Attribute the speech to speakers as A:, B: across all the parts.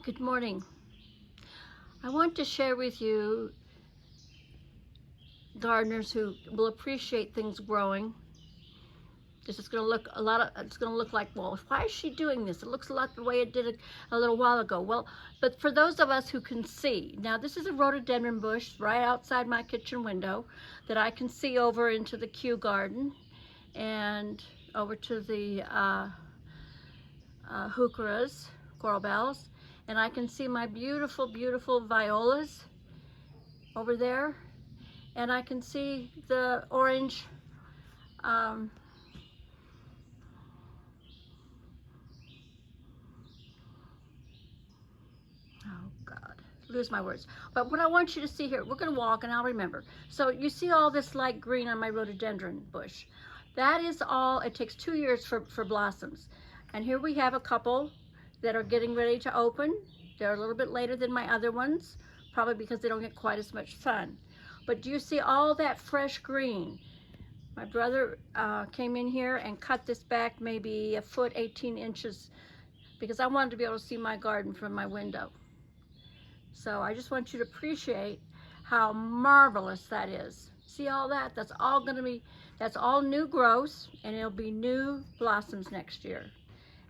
A: Good morning. I want to share with you gardeners who will appreciate things growing. This is going to look it's going to look like, well, why is she doing this? It looks a lot the way it did a little while ago. Well, but for those of us who can see, now this is a rhododendron bush right outside my kitchen window that I can see over into the Kew garden and over to the heucheras, coral bells, and I can see my beautiful, beautiful violas over there, and I can see the orange oh God, lose my words. But what I want you to see here, we're going to walk and I'll remember. So you see all this light green on my rhododendron bush. That is all, it takes 2 years for blossoms. And here we have a couple that are getting ready to open. They're a little bit later than my other ones, probably because they don't get quite as much sun. But do you see all that fresh green? My brother came in here and cut this back maybe a foot, 18 inches, because I wanted to be able to see my garden from my window. So I just want you to appreciate how marvelous that is. See all that? That's all new growth, and it'll be new blossoms next year.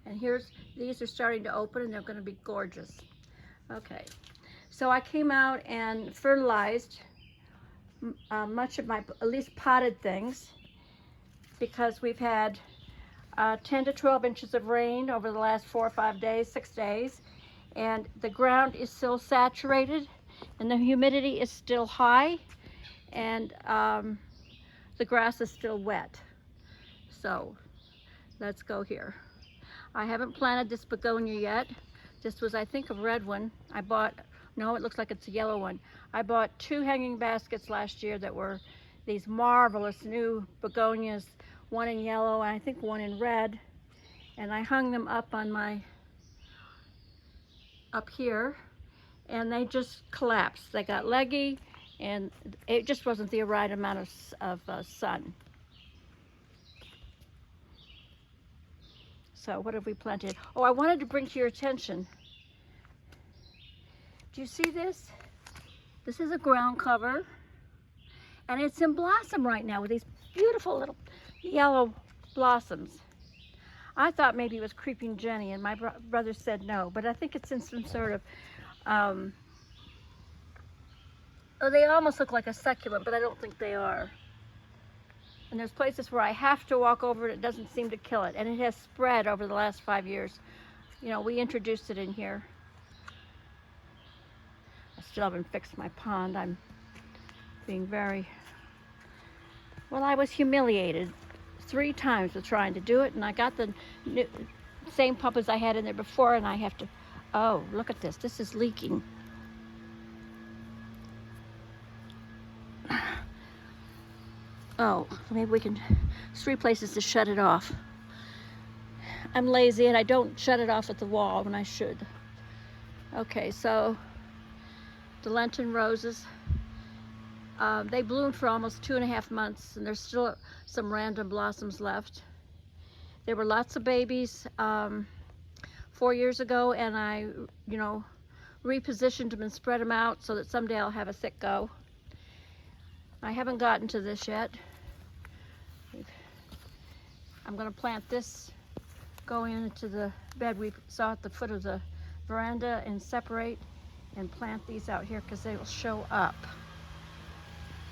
A: And these are starting to open, and they're going to be gorgeous. Okay, so I came out and fertilized much of my, at least potted things, because we've had 10 to 12 inches of rain over the last 4 or 5 days, 6 days, and the ground is still saturated and the humidity is still high, and the grass is still wet. So let's go here. I haven't planted this begonia yet. This was, I think, a red one. No, it looks like it's a yellow one. I bought 2 hanging baskets last year that were these marvelous new begonias, one in yellow and I think one in red. And I hung them up here, and they just collapsed. They got leggy, and it just wasn't the right amount of sun. So what have we planted? Oh, I wanted to bring to your attention. Do you see this? This is a ground cover, and it's in blossom right now with these beautiful little yellow blossoms. I thought maybe it was creeping Jenny, and my brother said no, but I think it's in some sort of, oh, they almost look like a succulent, but I don't think they are. And there's places where I have to walk over it, it doesn't seem to kill it, and it has spread over the last 5 years. You know, we introduced it in here. I still haven't fixed my pond. I'm being very, well, I was humiliated 3 times with trying to do it, and I got the same pump as I had in there before, and I have to, oh, look at this. This is leaking. Oh, maybe we can, there's 3 places to shut it off. I'm lazy and I don't shut it off at the wall when I should. Okay, so the Lenten roses, they bloomed for almost 2.5 months, and there's still some random blossoms left. There were lots of babies 4 years ago, and I, repositioned them and spread them out so that someday I'll have a thick go. I haven't gotten to this yet. I'm going to plant this going into the bed we saw at the foot of the veranda, and separate and plant these out here because they will show up.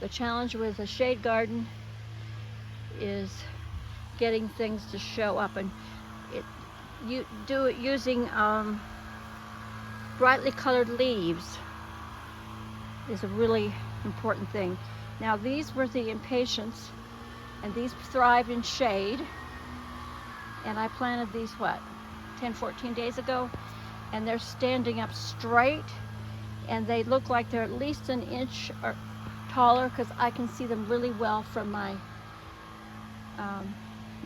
A: The challenge with a shade garden is getting things to show up, and you do it using brightly colored leaves is a really important thing. Now these were the Impatiens, and these thrive in shade, and I planted these 10-14 days ago, and they're standing up straight, and they look like they're at least an inch or taller because I can see them really well from my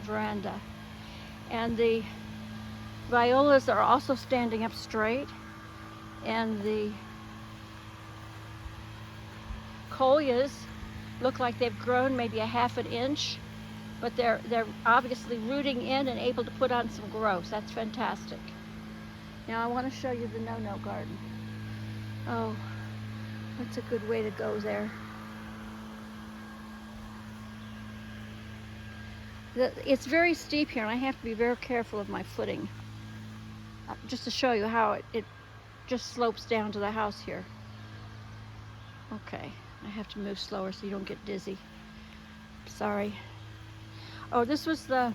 A: veranda. And the violas are also standing up straight, and the coleus look like they've grown maybe a half an inch, but they're obviously rooting in and able to put on some growth. That's fantastic. Now I want to show you the no-no garden. Oh, that's a good way to go there. It's very steep here, and I have to be very careful of my footing. Just to show you how it just slopes down to the house here. Okay, I have to move slower so you don't get dizzy. Sorry. Oh, this was the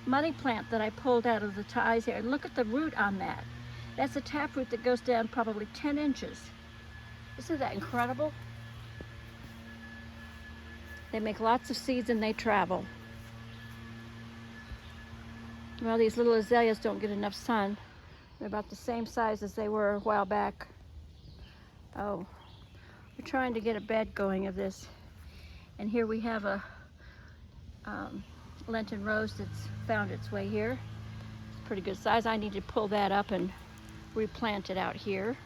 A: money plant that I pulled out of the ties here. And look at the root on that. That's a taproot that goes down probably 10 inches. Isn't that incredible? They make lots of seeds and they travel. Well, these little azaleas don't get enough sun. They're about the same size as they were a while back. Oh, we're trying to get a bed going of this. And here we have a Lenten rose that's found its way here. It's pretty good size. I need to pull that up and replant it out here.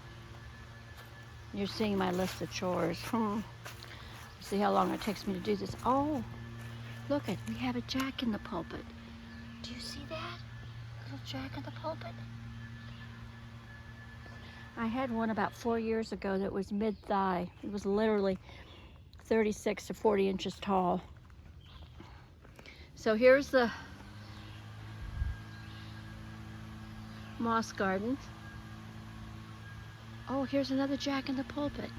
A: You're seeing my list of chores. See how long it takes me to do this. Oh, look it, we have a jack in the pulpit. Do you see that? Little jack in the pulpit? I had one about 4 years ago that was mid-thigh. It was literally 36 to 40 inches tall. So here's the moss garden. Oh, here's another jack in the pulpit.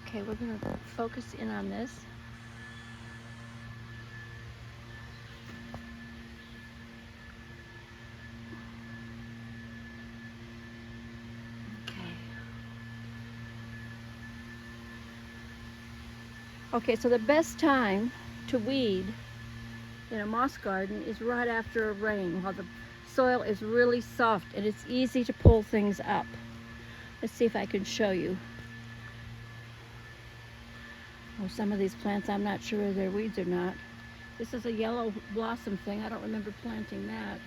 A: Okay, we're going to focus in on this. Okay, so the best time to weed in a moss garden is right after a rain, while the soil is really soft and it's easy to pull things up. Let's see if I can show you. Oh, some of these plants, I'm not sure if they're weeds or not. This is a yellow blossom thing. I don't remember planting that.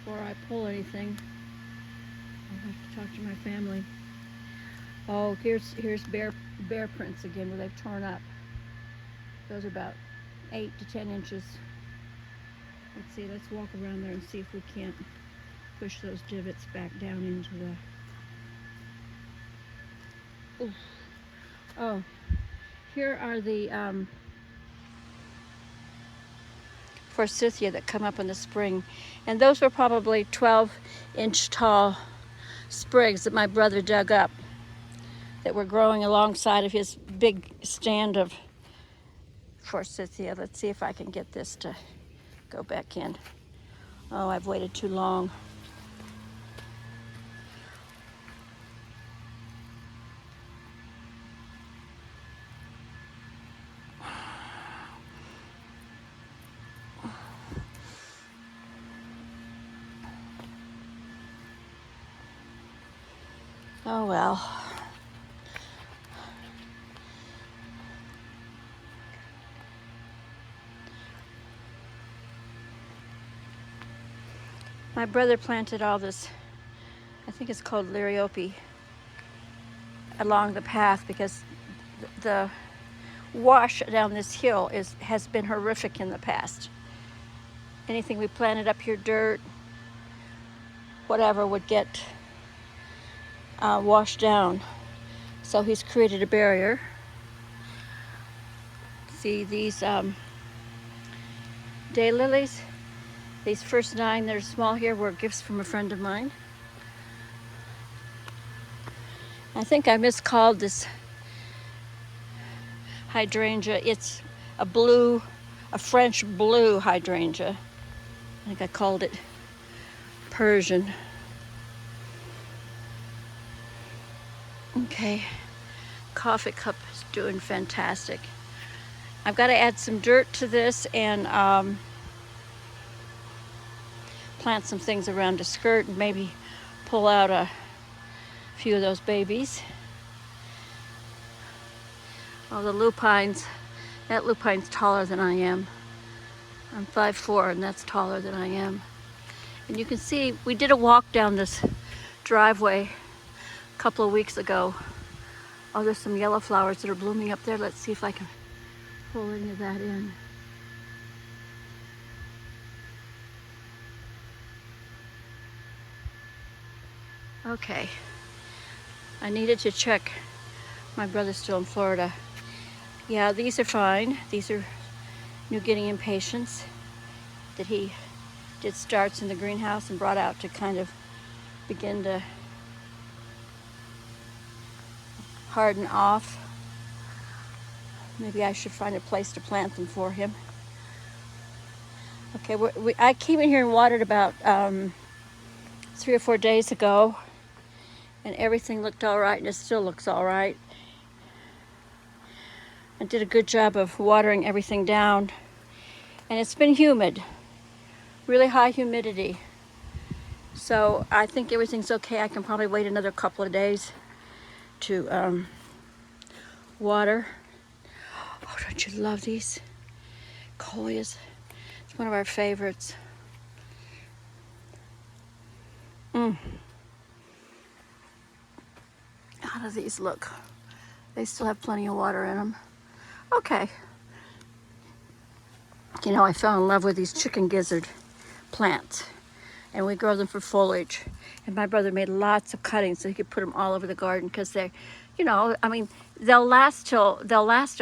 A: Before I pull anything, I'll have to talk to my family. Oh, here's bear prints again where they've torn up. Those are about 8 to 10 inches. Let's see, let's walk around there and see if we can't push those divots back down into the... Oof. Oh, here are the forsythia that come up in the spring. And those were probably 12-inch tall sprigs that my brother dug up that were growing alongside of his big stand of forsythia. Let's see if I can get this to go back in. Oh, I've waited too long. Oh well. My brother planted all this, I think it's called liriope, along the path because the wash down this hill has been horrific in the past. Anything we planted up here, dirt, whatever, would get washed down. So he's created a barrier. See these daylilies? These first 9 that are small here were gifts from a friend of mine. I think I miscalled this hydrangea. It's a French blue hydrangea. I think I called it Persian. Okay, coffee cup is doing fantastic. I've got to add some dirt to this and plant some things around the skirt and maybe pull out a few of those babies. Oh, the lupines. That lupine's taller than I am. I'm 5'4" and that's taller than I am. And you can see we did a walk down this driveway a couple of weeks ago. Oh, there's some yellow flowers that are blooming up there. Let's see if I can pull any of that in. Okay, I needed to check. My brother's still in Florida. Yeah, these are fine. These are New Guinea Impatiens that he did starts in the greenhouse and brought out to kind of begin to harden off. Maybe I should find a place to plant them for him. Okay, I came in here and watered about 3 or 4 days ago, and everything looked all right, and it still looks all right. I did a good job of watering everything down, and it's been humid, really high humidity. So I think everything's okay. I can probably wait another couple of days to water. Oh, don't you love these coleus? It's one of our favorites. How do these look? They still have plenty of water in them. Okay. You know, I fell in love with these chicken gizzard plants, and we grow them for foliage. And my brother made lots of cuttings so he could put them all over the garden because they're, you know, I mean, they'll last till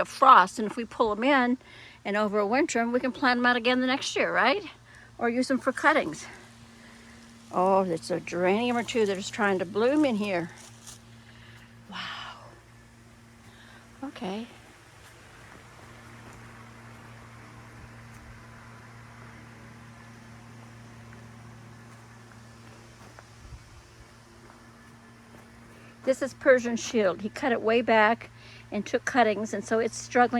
A: frost, and if we pull them in and over a winter, we can plant them out again the next year, right? Or use them for cuttings. Oh, there's a geranium or two that is trying to bloom in here. Wow. Okay. This is Persian shield. He cut it way back and took cuttings, and so it's struggling.